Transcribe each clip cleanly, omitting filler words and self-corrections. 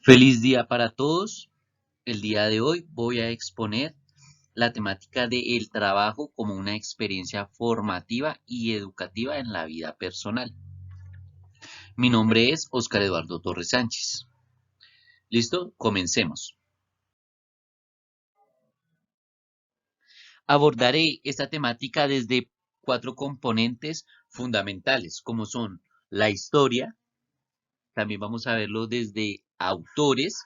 Feliz día para todos. El día de hoy voy a exponer la temática del trabajo como una experiencia formativa y educativa en la vida personal. Mi nombre es Óscar Eduardo Torres Sánchez. ¿Listo? Comencemos. Abordaré esta temática desde cuatro componentes fundamentales, como son la historia, también vamos a verlo desde autores,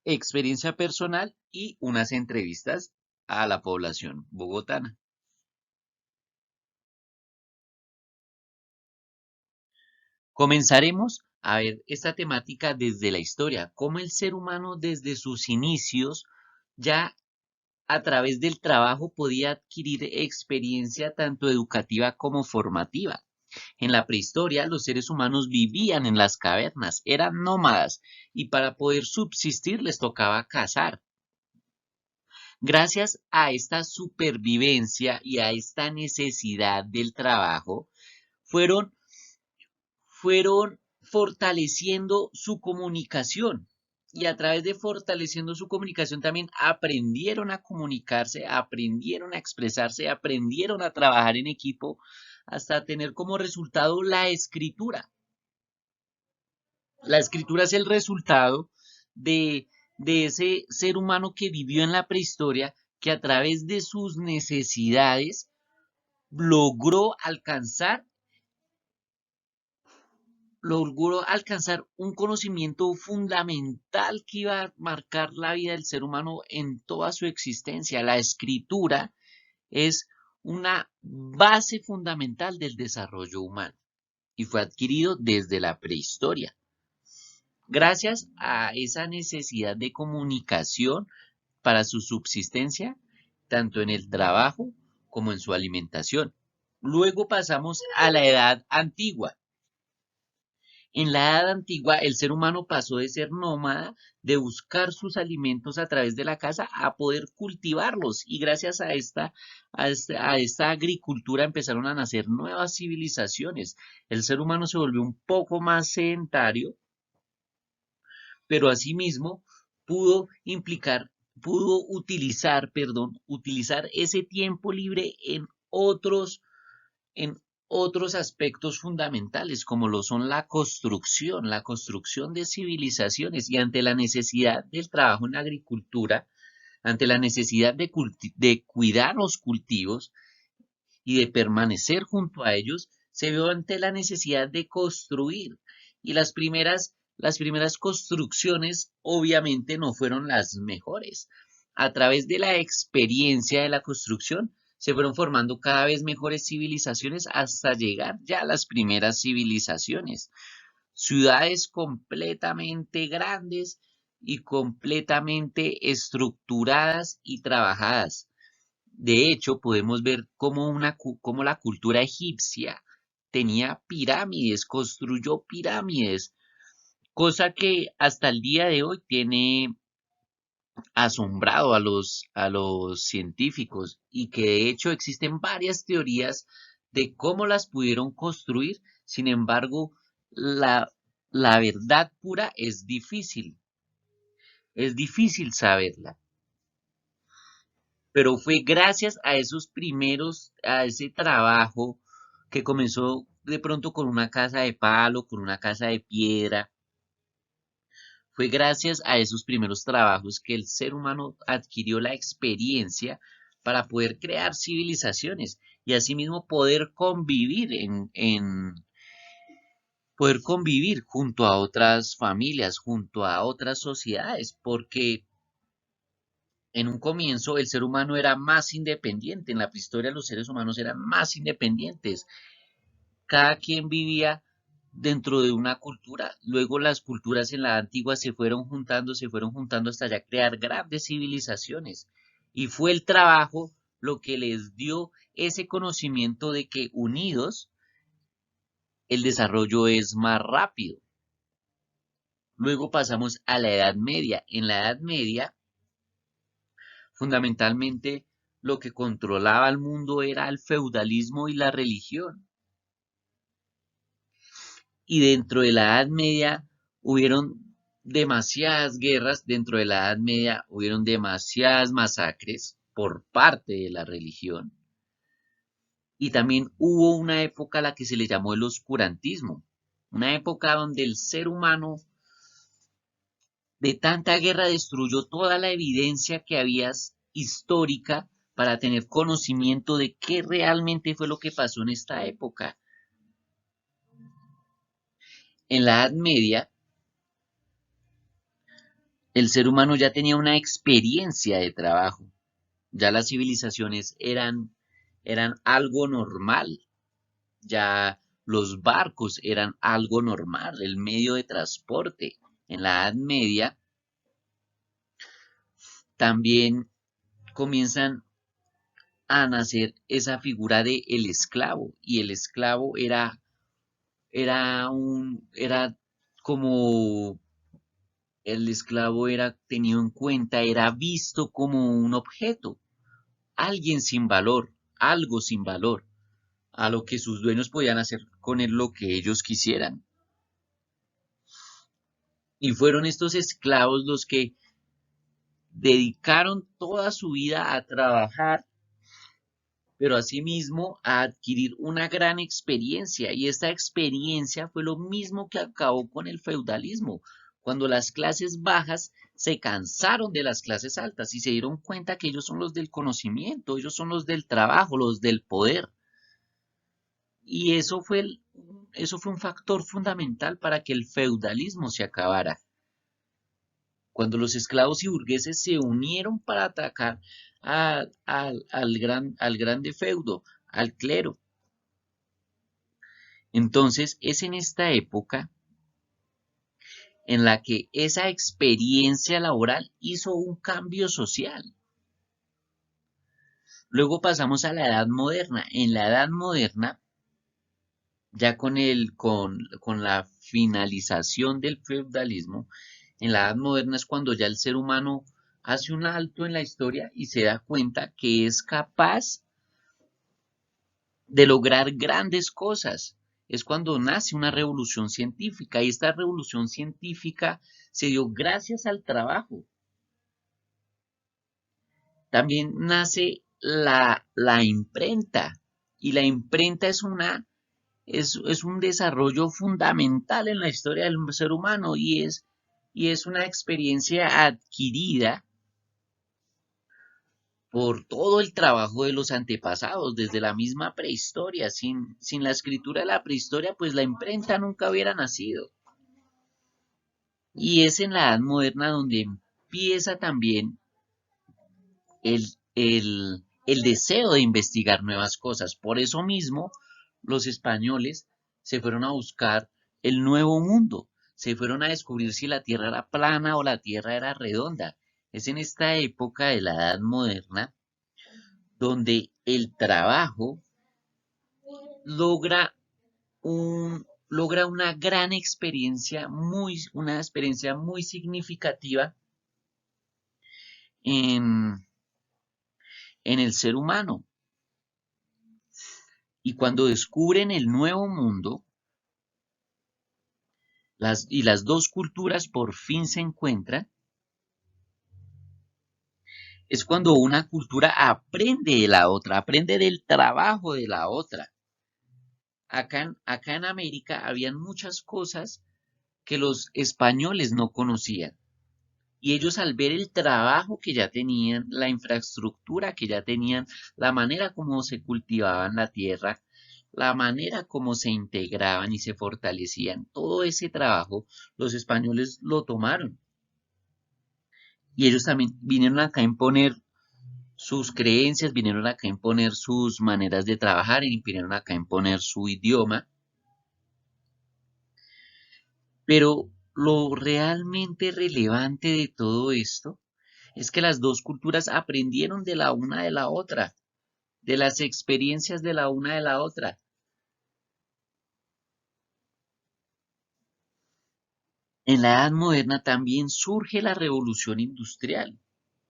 experiencia personal y unas entrevistas a la población bogotana. Comenzaremos a ver esta temática desde la historia, cómo el ser humano desde sus inicios ya a través del trabajo podía adquirir experiencia tanto educativa como formativa. En la prehistoria los seres humanos vivían en las cavernas, eran nómadas y para poder subsistir les tocaba cazar. Gracias a esta supervivencia y a esta necesidad del trabajo, fueron fortaleciendo su comunicación y a través de fortaleciendo su comunicación también aprendieron a comunicarse, aprendieron a expresarse, aprendieron a trabajar en equipo hasta tener como resultado la escritura. La escritura es el resultado de, de ese ser humano que vivió en la prehistoria, que a través de sus necesidades logró alcanzar logró alcanzar un conocimiento fundamental que iba a marcar la vida del ser humano en toda su existencia. La escritura es una base fundamental del desarrollo humano y fue adquirido desde la prehistoria. Gracias a esa necesidad de comunicación para su subsistencia, tanto en el trabajo como en su alimentación. Luego pasamos a la edad antigua. En la edad antigua, el ser humano pasó de ser nómada, de buscar sus alimentos a través de la casa, a poder cultivarlos. Y gracias a esta agricultura empezaron a nacer nuevas civilizaciones. El ser humano se volvió un poco más sedentario, pero asimismo pudo implicar, pudo utilizar ese tiempo libre en otros aspectos fundamentales, como lo son la construcción de civilizaciones y ante la necesidad del trabajo en la agricultura, ante la necesidad de cuidar los cultivos y de permanecer junto a ellos, se vio ante la necesidad de construir. Y las primeras construcciones obviamente no fueron las mejores. A través de la experiencia de la construcción, se fueron formando cada vez mejores civilizaciones hasta llegar ya a las primeras civilizaciones. Ciudades completamente grandes y completamente estructuradas y trabajadas. De hecho, podemos ver cómo la cultura egipcia tenía pirámides, construyó pirámides, cosa que hasta el día de hoy tiene asombrado a los científicos y que de hecho existen varias teorías de cómo las pudieron construir. Sin embargo, la verdad pura es difícil saberla, pero fue gracias a ese trabajo que comenzó de pronto con una casa de palo, con una casa de piedra. Fue gracias a esos primeros trabajos que el ser humano adquirió la experiencia para poder crear civilizaciones y asimismo poder convivir junto a otras familias, junto a otras sociedades, porque en un comienzo el ser humano era más independiente. En la prehistoria los seres humanos eran más independientes. Cada quien vivía dentro de una cultura. Luego las culturas en la antigua se fueron juntando hasta ya crear grandes civilizaciones. Y fue el trabajo lo que les dio ese conocimiento de que unidos el desarrollo es más rápido. Luego pasamos a la Edad Media. En la Edad Media, fundamentalmente, lo que controlaba el mundo era el feudalismo y la religión. Y dentro de la Edad Media hubieron demasiadas guerras dentro de la Edad Media, hubieron demasiadas masacres por parte de la religión. Y también hubo una época a la que se le llamó el oscurantismo, una época donde el ser humano de tanta guerra destruyó toda la evidencia que había histórica para tener conocimiento de qué realmente fue lo que pasó en esta época. En la Edad Media, el ser humano ya tenía una experiencia de trabajo, ya las civilizaciones eran algo normal, ya los barcos eran algo normal, el medio de transporte. En la Edad Media también comienzan a nacer esa figura de el esclavo, y el esclavo era como el esclavo era tenido en cuenta, era visto como un objeto, alguien sin valor, algo sin valor, a lo que sus dueños podían hacer con él lo que ellos quisieran. Y fueron estos esclavos los que dedicaron toda su vida a trabajar, pero asimismo a adquirir una gran experiencia. Y esta experiencia fue lo mismo que acabó con el feudalismo, cuando las clases bajas se cansaron de las clases altas y se dieron cuenta que ellos son los del conocimiento, ellos son los del trabajo, los del poder. Y eso fue un factor fundamental para que el feudalismo se acabara. Cuando los esclavos y burgueses se unieron para atacar al grande feudo, al clero. Entonces es en esta época en la que esa experiencia laboral hizo un cambio social. Luego pasamos a la Edad Moderna. En la Edad Moderna, ya con la finalización del feudalismo, en la Edad Moderna es cuando ya el ser humano hace un alto en la historia y se da cuenta que es capaz de lograr grandes cosas. Es cuando nace una revolución científica, y esta revolución científica se dio gracias al trabajo. También nace la imprenta, y la imprenta es un desarrollo fundamental en la historia del ser humano, y es una experiencia adquirida por todo el trabajo de los antepasados, desde la misma prehistoria. Sin la escritura de la prehistoria, pues la imprenta nunca hubiera nacido. Y es en la Edad Moderna donde empieza también el, el deseo de investigar nuevas cosas. Por eso mismo, los españoles se fueron a buscar el nuevo mundo, se fueron a descubrir si la Tierra era plana o la Tierra era redonda. Es en esta época de la Edad Moderna donde el trabajo logra logra una experiencia muy significativa en, en el ser humano. Y cuando descubren el nuevo mundo, las dos culturas por fin se encuentran, es cuando una cultura aprende de la otra, aprende del trabajo de la otra. Acá en América habían muchas cosas que los españoles no conocían. Y ellos, al ver el trabajo que ya tenían, la infraestructura que ya tenían, la manera como se cultivaban la tierra, la manera como se integraban y se fortalecían, todo ese trabajo, los españoles lo tomaron. Y ellos también vinieron acá a imponer sus creencias, vinieron acá a imponer sus maneras de trabajar, y vinieron acá a imponer su idioma. Pero lo realmente relevante de todo esto es que las dos culturas aprendieron de la una de la otra, de las experiencias de la una de la otra. En la Edad Moderna también surge la revolución industrial,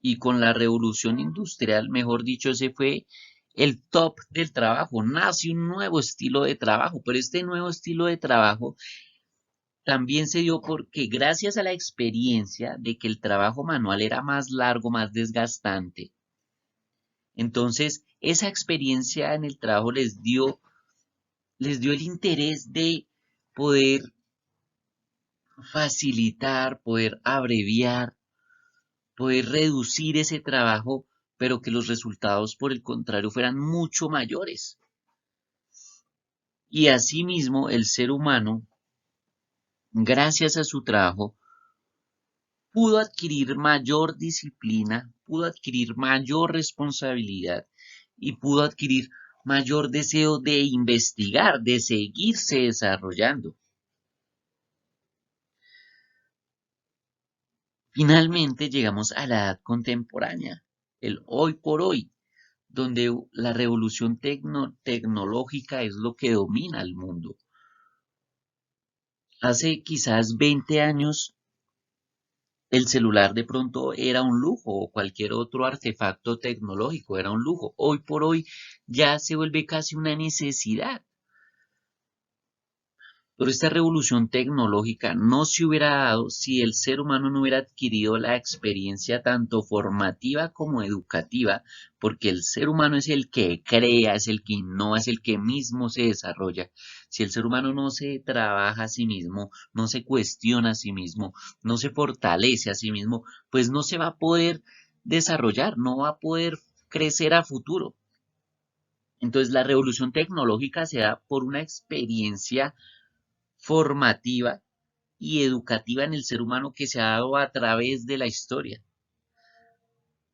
y con la revolución industrial, mejor dicho, ese fue el top del trabajo. Nace un nuevo estilo de trabajo, pero este nuevo estilo de trabajo también se dio porque gracias a la experiencia de que el trabajo manual era más largo, más desgastante, entonces esa experiencia en el trabajo les dio el interés de poder facilitar, poder abreviar, poder reducir ese trabajo, pero que los resultados, por el contrario, fueran mucho mayores. Y asimismo, el ser humano, gracias a su trabajo, pudo adquirir mayor disciplina, pudo adquirir mayor responsabilidad y pudo adquirir mayor deseo de investigar, de seguirse desarrollando. Finalmente llegamos a la edad contemporánea, el hoy por hoy, donde la revolución tecnológica es lo que domina el mundo. Hace quizás 20 años el celular de pronto era un lujo o cualquier otro artefacto tecnológico era un lujo. Hoy por hoy ya se vuelve casi una necesidad. Pero esta revolución tecnológica no se hubiera dado si el ser humano no hubiera adquirido la experiencia tanto formativa como educativa, porque el ser humano es el que crea, es el que innova, es el que mismo se desarrolla. Si el ser humano no se trabaja a sí mismo, no se cuestiona a sí mismo, no se fortalece a sí mismo, pues no se va a poder desarrollar, no va a poder crecer a futuro. Entonces la revolución tecnológica se da por una experiencia formativa y educativa en el ser humano que se ha dado a través de la historia.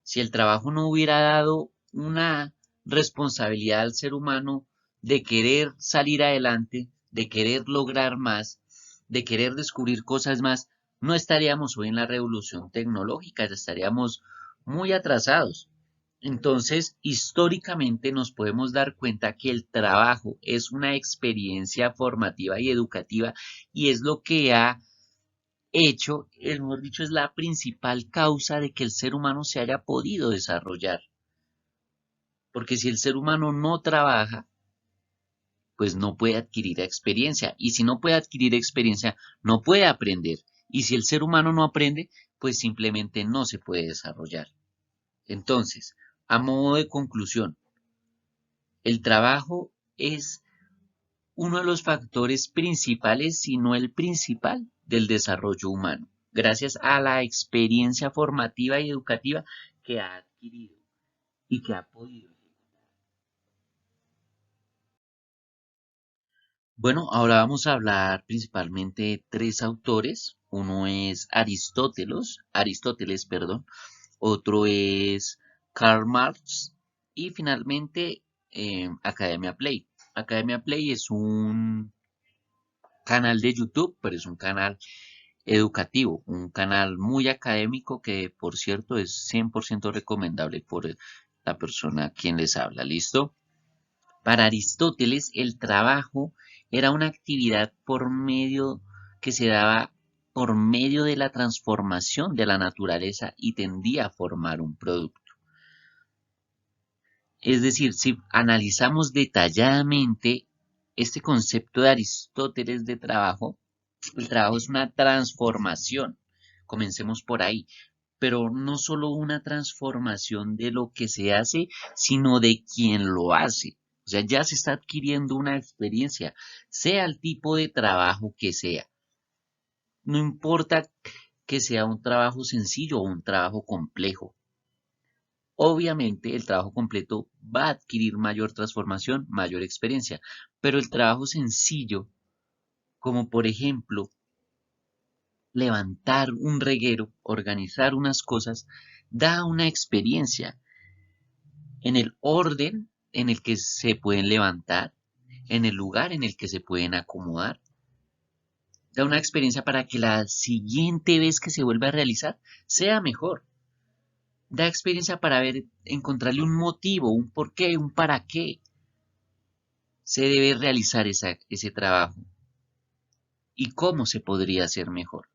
Si el trabajo no hubiera dado una responsabilidad al ser humano de querer salir adelante, de querer lograr más, de querer descubrir cosas más, no estaríamos hoy en la revolución tecnológica, ya estaríamos muy atrasados. Entonces, históricamente nos podemos dar cuenta que el trabajo es una experiencia formativa y educativa y es lo que ha hecho, mejor dicho, es la principal causa de que el ser humano se haya podido desarrollar. Porque si el ser humano no trabaja, pues no puede adquirir experiencia. Y si no puede adquirir experiencia, no puede aprender. Y si el ser humano no aprende, pues simplemente no se puede desarrollar. Entonces, a modo de conclusión, el trabajo es uno de los factores principales, si no el principal, del desarrollo humano, gracias a la experiencia formativa y educativa que ha adquirido y que ha podido. Bueno, ahora vamos a hablar principalmente de tres autores. Uno es Aristóteles, perdón. Otro es Karl Marx y finalmente Academia Play. Academia Play es un canal de YouTube, pero es un canal educativo, un canal muy académico que, por cierto, es 100% recomendable por la persona a quien les habla. ¿Listo? Para Aristóteles, el trabajo era una actividad por medio que se daba por medio de la transformación de la naturaleza y tendía a formar un producto. Es decir, si analizamos detalladamente este concepto de Aristóteles de trabajo, el trabajo es una transformación. Comencemos por ahí. Pero no solo una transformación de lo que se hace, sino de quien lo hace. O sea, ya se está adquiriendo una experiencia, sea el tipo de trabajo que sea. No importa que sea un trabajo sencillo o un trabajo complejo. Obviamente el trabajo completo va a adquirir mayor transformación, mayor experiencia, pero el trabajo sencillo, como por ejemplo levantar un reguero, organizar unas cosas, da una experiencia en el orden en el que se pueden levantar, en el lugar en el que se pueden acomodar. Da una experiencia para que la siguiente vez que se vuelva a realizar sea mejor. Da experiencia para ver, encontrarle un motivo, un porqué, un para qué se debe realizar ese trabajo y cómo se podría hacer mejor.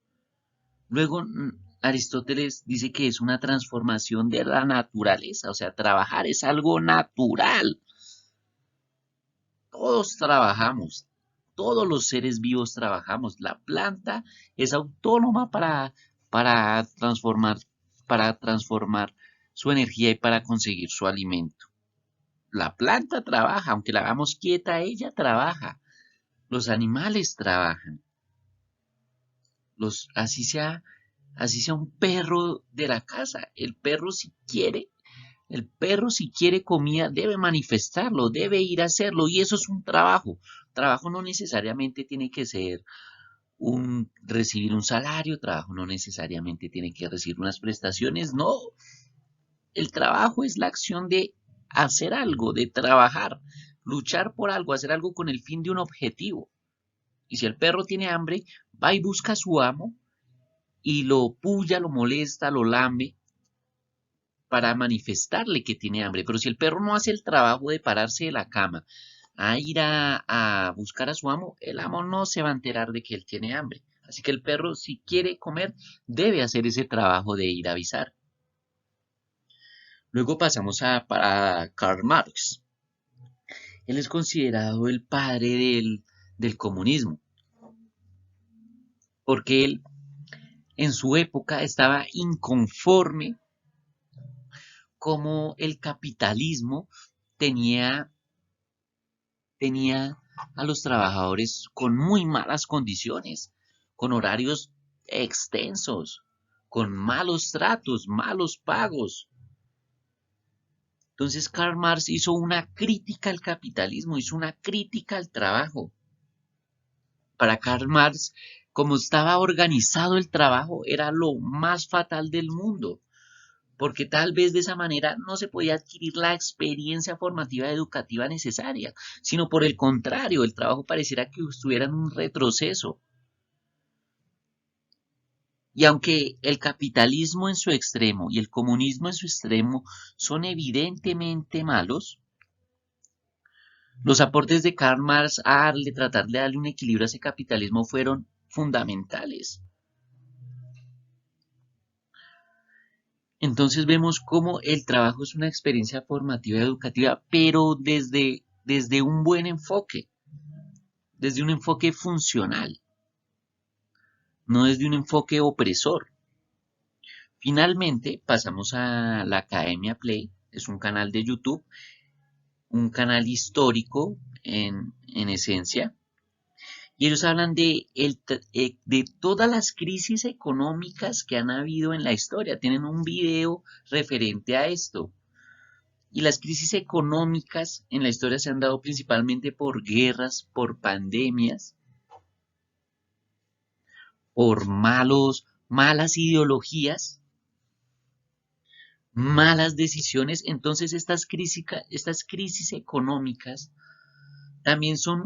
Luego, Aristóteles dice que es una transformación de la naturaleza, o sea, trabajar es algo natural. Todos trabajamos, todos los seres vivos trabajamos. La planta es autónoma para transformar, para transformar su energía y para conseguir su alimento. La planta trabaja, aunque la hagamos quieta, ella trabaja. Los animales trabajan. Así sea un perro de la casa. El perro si quiere comida debe manifestarlo, debe ir a hacerlo y eso es un trabajo. Trabajo no necesariamente tiene que ser recibir un salario, trabajo no necesariamente tiene que recibir unas prestaciones, no. El trabajo es la acción de hacer algo, de trabajar, luchar por algo, hacer algo con el fin de un objetivo. Y si el perro tiene hambre, va y busca a su amo y lo puya, lo molesta, lo lame para manifestarle que tiene hambre. Pero si el perro no hace el trabajo de pararse de la cama a ir a buscar a su amo, el amo no se va a enterar de que él tiene hambre. Así que el perro, si quiere comer, debe hacer ese trabajo de ir a avisar. Luego pasamos a Karl Marx. Él es considerado el padre del comunismo, porque él en su época estaba inconforme como el capitalismo tenía a los trabajadores con muy malas condiciones, con horarios extensos, con malos tratos, malos pagos. Entonces Karl Marx hizo una crítica al capitalismo, hizo una crítica al trabajo. Para Karl Marx, como estaba organizado el trabajo, era lo más fatal del mundo, porque tal vez de esa manera no se podía adquirir la experiencia formativa educativa necesaria, sino por el contrario, el trabajo pareciera que estuviera en un retroceso. Y aunque el capitalismo en su extremo y el comunismo en su extremo son evidentemente malos, los aportes de Karl Marx a tratar de darle un equilibrio a ese capitalismo fueron fundamentales. Entonces vemos cómo el trabajo es una experiencia formativa y educativa, pero desde un buen enfoque, desde un enfoque funcional, no desde un enfoque opresor. Finalmente pasamos a la Academia Play, es un canal de YouTube, un canal histórico en esencia, y ellos hablan de todas las crisis económicas que han habido en la historia. Tienen un video referente a esto. Y las crisis económicas en la historia se han dado principalmente por guerras, por pandemias, por malas ideologías, malas decisiones. Entonces estas crisis económicas también son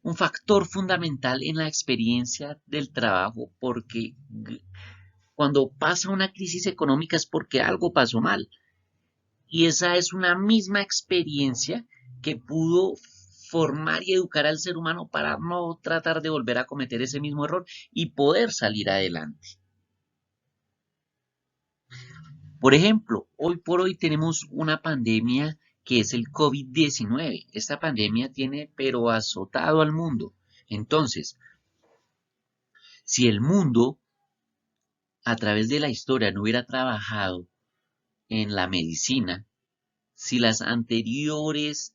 un factor fundamental en la experiencia del trabajo, porque cuando pasa una crisis económica es porque algo pasó mal. Y esa es una misma experiencia que pudo formar y educar al ser humano para no tratar de volver a cometer ese mismo error y poder salir adelante. Por ejemplo, hoy por hoy tenemos una pandemia que es el COVID-19. Esta pandemia tiene pero azotado al mundo. Entonces, si el mundo a través de la historia no hubiera trabajado en la medicina, si las anteriores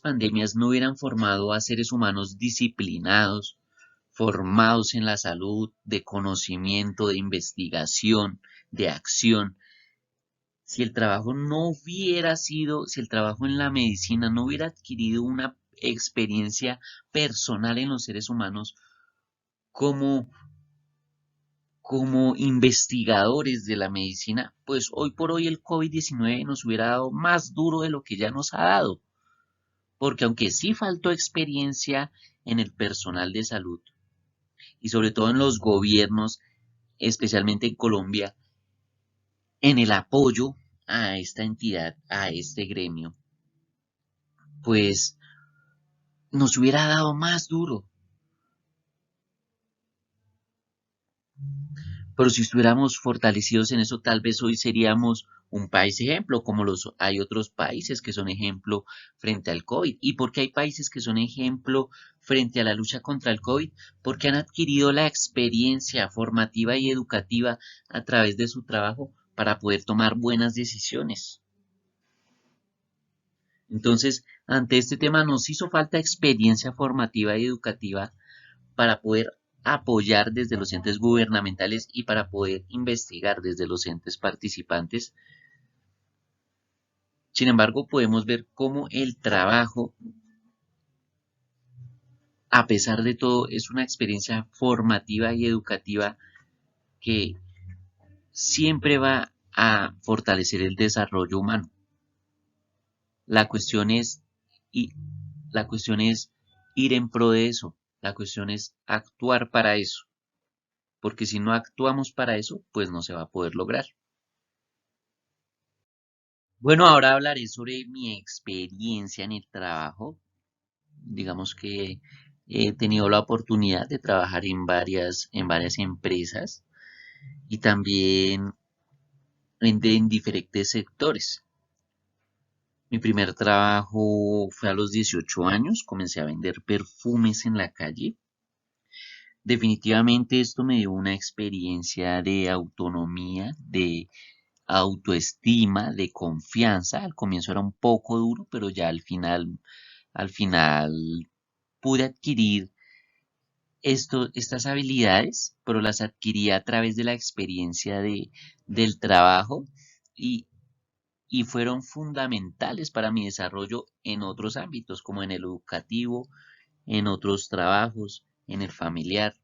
pandemias no hubieran formado a seres humanos disciplinados, formados en la salud, de conocimiento, de investigación, de acción. Si el trabajo si el trabajo en la medicina no hubiera adquirido una experiencia personal en los seres humanos como, como investigadores de la medicina, pues hoy por hoy el COVID-19 nos hubiera dado más duro de lo que ya nos ha dado. Porque aunque sí faltó experiencia en el personal de salud y sobre todo en los gobiernos, especialmente en Colombia, en el apoyo a esta entidad, a este gremio, pues nos hubiera dado más duro. Pero si estuviéramos fortalecidos en eso, tal vez hoy seríamos un país ejemplo, como hay otros países que son ejemplo frente al COVID. ¿Y por qué hay países que son ejemplo frente a la lucha contra el COVID? Porque han adquirido la experiencia formativa y educativa a través de su trabajo para poder tomar buenas decisiones. Entonces, ante este tema nos hizo falta experiencia formativa y educativa para poder apoyar desde los entes gubernamentales y para poder investigar desde los entes participantes. Sin embargo, podemos ver cómo el trabajo, a pesar de todo, es una experiencia formativa y educativa que siempre va a fortalecer el desarrollo humano. La cuestión es, y la cuestión es ir en pro de eso. La cuestión es actuar para eso. Porque si no actuamos para eso, pues no se va a poder lograr. Bueno, ahora hablaré sobre mi experiencia en el trabajo. Digamos que he tenido la oportunidad de trabajar en varias empresas y también en diferentes sectores. Mi primer trabajo fue a los 18 años, comencé a vender perfumes en la calle. Definitivamente esto me dio una experiencia de autonomía, de autoestima, de confianza. Al comienzo era un poco duro, pero ya al final pude adquirir estas habilidades, pero las adquirí a través de la experiencia del trabajo y, y fueron fundamentales para mi desarrollo en otros ámbitos, como en el educativo, en otros trabajos, en el familiar.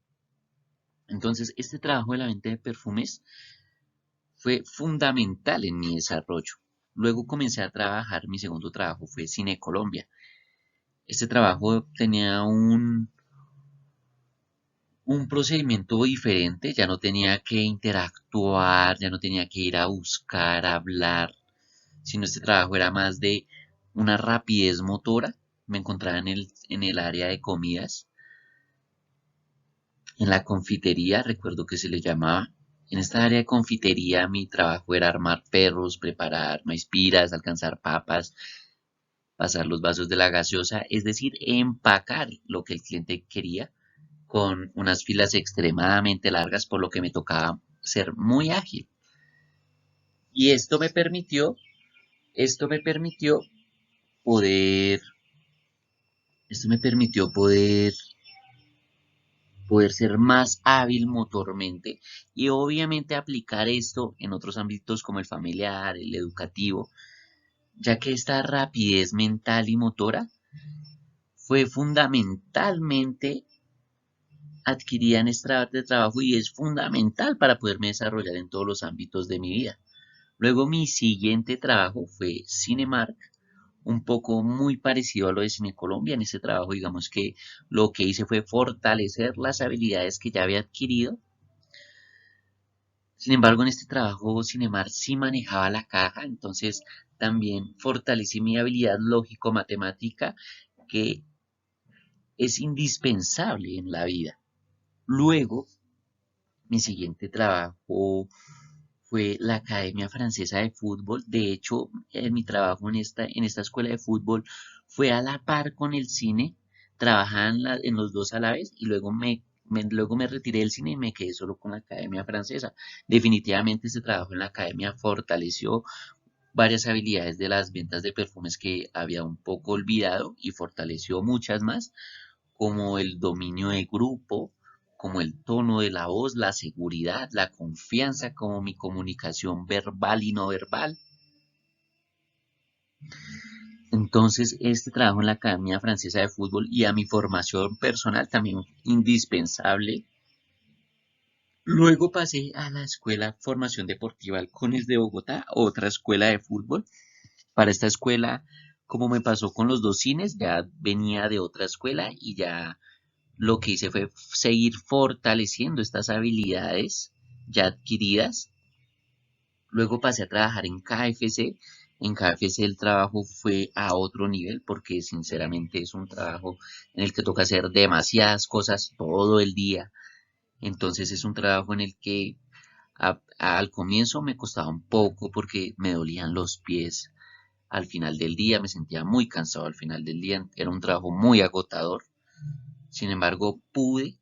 Entonces, este trabajo de la venta de perfumes fue fundamental en mi desarrollo. Luego comencé a trabajar, mi segundo trabajo fue Cine Colombia. Este trabajo tenía un procedimiento diferente, ya no tenía que interactuar, ya no tenía que ir a buscar, a hablar, sino este trabajo era más de una rapidez motora. Me encontraba en el área de comidas, en la confitería, recuerdo que se le llamaba. En esta área de confitería mi trabajo era armar perros, preparar maispiras, alcanzar papas, pasar los vasos de la gaseosa, es decir, empacar lo que el cliente quería con unas filas extremadamente largas, por lo que me tocaba ser muy ágil. Y poder, esto me permitió poder ser más hábil motormente y obviamente aplicar esto en otros ámbitos como el familiar, el educativo, ya que esta rapidez mental y motora fue fundamentalmente adquirida en este de trabajo y es fundamental para poderme desarrollar en todos los ámbitos de mi vida. Luego mi siguiente trabajo fue Cinemark, un poco muy parecido a lo de Cine Colombia. En ese trabajo, digamos que lo que hice fue fortalecer las habilidades que ya había adquirido. Sin embargo, en este trabajo Cinemark sí manejaba la caja, entonces también fortalecí mi habilidad lógico-matemática que es indispensable en la vida. Luego, mi siguiente trabajo fue la Academia Francesa de Fútbol. De hecho, en mi trabajo en esta escuela de fútbol fue a la par con el cine. Trabajaba en los dos a la vez y luego me retiré del cine y me quedé solo con la Academia Francesa. Definitivamente este trabajo en la Academia fortaleció varias habilidades de las ventas de perfumes que había un poco olvidado y fortaleció muchas más, como el dominio de grupo, como el tono de la voz, la seguridad, la confianza, como mi comunicación verbal y no verbal. Entonces, este trabajo en la Academia Francesa de Fútbol y a mi formación personal también indispensable. Luego pasé a la Escuela Formación Deportiva Halcones de Bogotá, otra escuela de fútbol. Para esta escuela, como me pasó con los dos cines, ya venía de otra escuela y ya lo que hice fue seguir fortaleciendo estas habilidades ya adquiridas. Luego pasé a trabajar en KFC. En KFC el trabajo fue a otro nivel porque sinceramente es un trabajo en el que toca hacer demasiadas cosas todo el día. Entonces es un trabajo en el que Al comienzo me costaba un poco porque me dolían los pies. Al final del día me sentía muy cansado. Al final del día era un trabajo muy agotador. Sin embargo, pude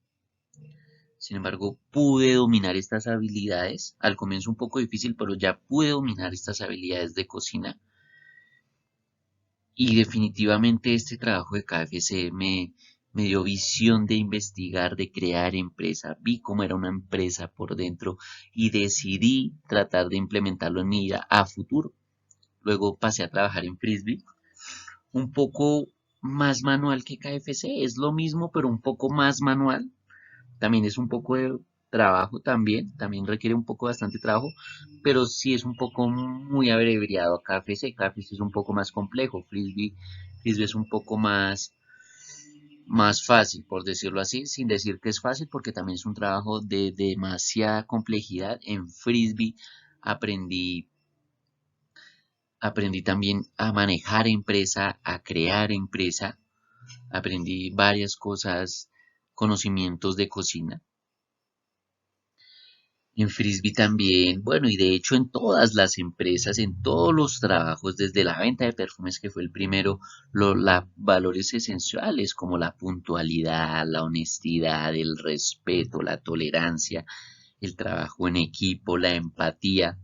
dominar estas habilidades. Al comienzo un poco difícil, pero ya pude dominar estas habilidades de cocina. Y definitivamente este trabajo de KFC me dio visión de investigar, de crear empresa. Vi cómo era una empresa por dentro y decidí tratar de implementarlo en mi vida a futuro. Luego pasé a trabajar en Frisbee, un poco más manual que KFC. Es lo mismo, pero un poco más manual. También es un poco de trabajo también requiere un poco bastante trabajo, pero sí es un poco muy abreviado a KFC. KFC es un poco más complejo, Frisbee es un poco más fácil, por decirlo así, sin decir que es fácil, porque también es un trabajo de demasiada complejidad. En Frisbee aprendí, aprendí también a manejar empresa, a crear empresa, aprendí varias cosas, conocimientos de cocina. En Frisbee también, bueno, y de hecho en todas las empresas, en todos los trabajos, desde la venta de perfumes que fue el primero, valores esenciales como la puntualidad, la honestidad, el respeto, la tolerancia, el trabajo en equipo, la empatía,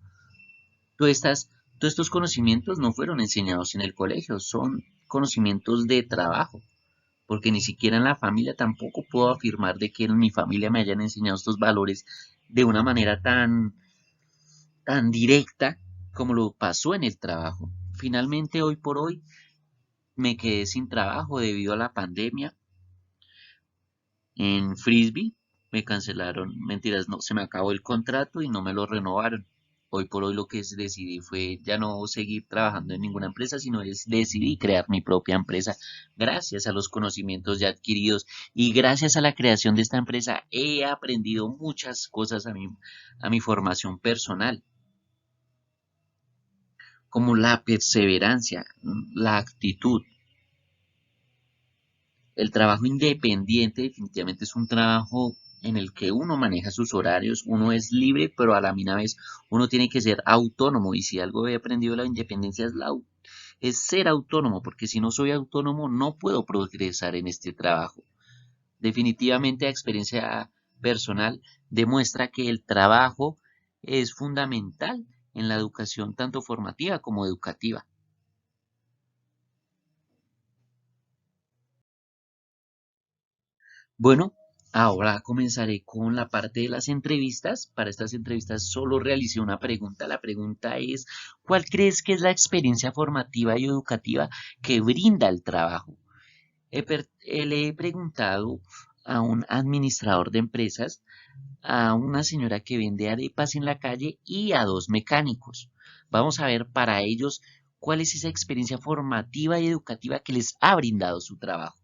todas estas, todos estos conocimientos no fueron enseñados en el colegio, son conocimientos de trabajo, porque ni siquiera en la familia tampoco puedo afirmar de que en mi familia me hayan enseñado estos valores de una manera tan directa como lo pasó en el trabajo. Finalmente, hoy por hoy, me quedé sin trabajo debido a la pandemia en Frisbee. Me cancelaron, mentiras, no, se me acabó el contrato y no me lo renovaron. Hoy por hoy lo que decidí fue ya no seguir trabajando en ninguna empresa, sino decidí crear mi propia empresa gracias a los conocimientos ya adquiridos y gracias a la creación de esta empresa he aprendido muchas cosas a mi formación personal, como la perseverancia, la actitud. El trabajo independiente definitivamente es un trabajo en el que uno maneja sus horarios, uno es libre, pero a la misma vez uno tiene que ser autónomo. Y si algo he aprendido de la independencia es ser autónomo, porque si no soy autónomo no puedo progresar en este trabajo. Definitivamente la experiencia personal demuestra que el trabajo es fundamental en la educación tanto formativa como educativa. Bueno, ahora comenzaré con la parte de las entrevistas. Para estas entrevistas solo realicé una pregunta. La pregunta es, ¿cuál crees que es la experiencia formativa y educativa que brinda el trabajo? Le he preguntado a un administrador de empresas, a una señora que vende arepas en la calle y a dos mecánicos. Vamos a ver para ellos cuál es esa experiencia formativa y educativa que les ha brindado su trabajo.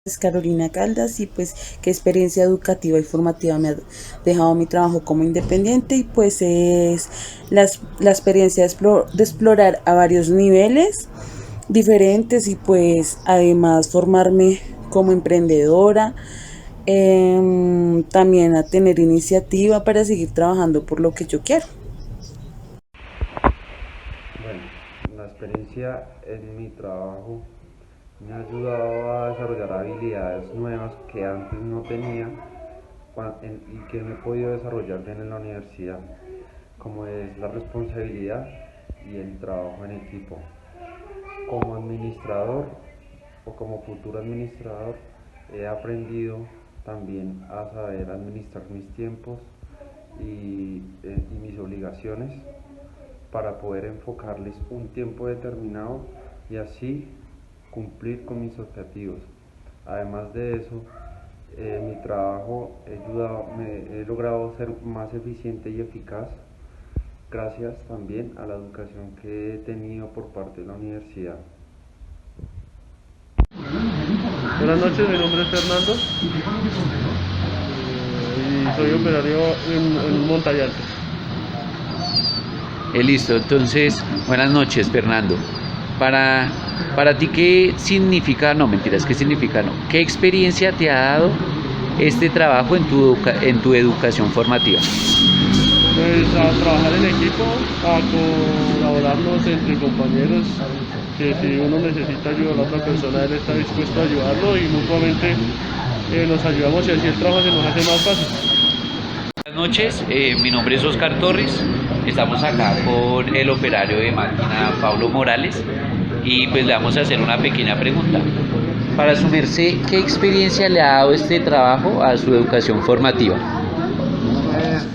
Es Carolina Caldas y pues qué experiencia educativa y formativa me ha dejado mi trabajo como independiente, y pues es la experiencia de explorar a varios niveles diferentes, y pues además formarme como emprendedora, también a tener iniciativa para seguir trabajando por lo que yo quiero. Bueno, la experiencia en mi trabajo me ha ayudado a desarrollar habilidades nuevas que antes no tenía y que no he podido desarrollar bien en la universidad, como es la responsabilidad y el trabajo en equipo. Como administrador o como futuro administrador he aprendido también a saber administrar mis tiempos y mis obligaciones para poder enfocarles un tiempo determinado y así cumplir con mis objetivos. Además de eso, mi trabajo he logrado ser más eficiente y eficaz gracias también a la educación que he tenido por parte de la universidad. Buenas noches, mi nombre es Fernando y soy operario en un montañante. Listo, entonces, buenas noches, Fernando. Para ti, ¿qué significa, no, mentiras, qué significa, no? ¿Qué experiencia te ha dado este trabajo en tu educación formativa? Pues a trabajar en equipo, a colaborarnos entre compañeros, que si uno necesita ayuda a la otra persona, él está dispuesto a ayudarlo y mutuamente nos ayudamos y así el trabajo se nos hace más fácil. Buenas noches, mi nombre es Oscar Torres, estamos acá con el operario de máquina Pablo Morales y pues le vamos a hacer una pequeña pregunta. Para su merced, ¿qué experiencia le ha dado este trabajo a su educación formativa? Pues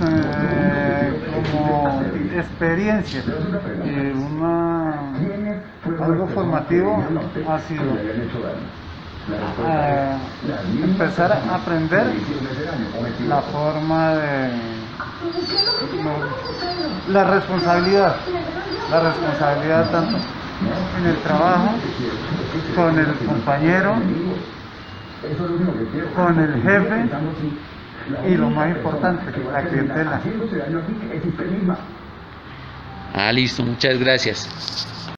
como experiencia, algo formativo ha sido empezar a aprender la forma de la responsabilidad tanto en el trabajo, con el compañero, con el jefe y lo más importante, la clientela. Listo, muchas gracias.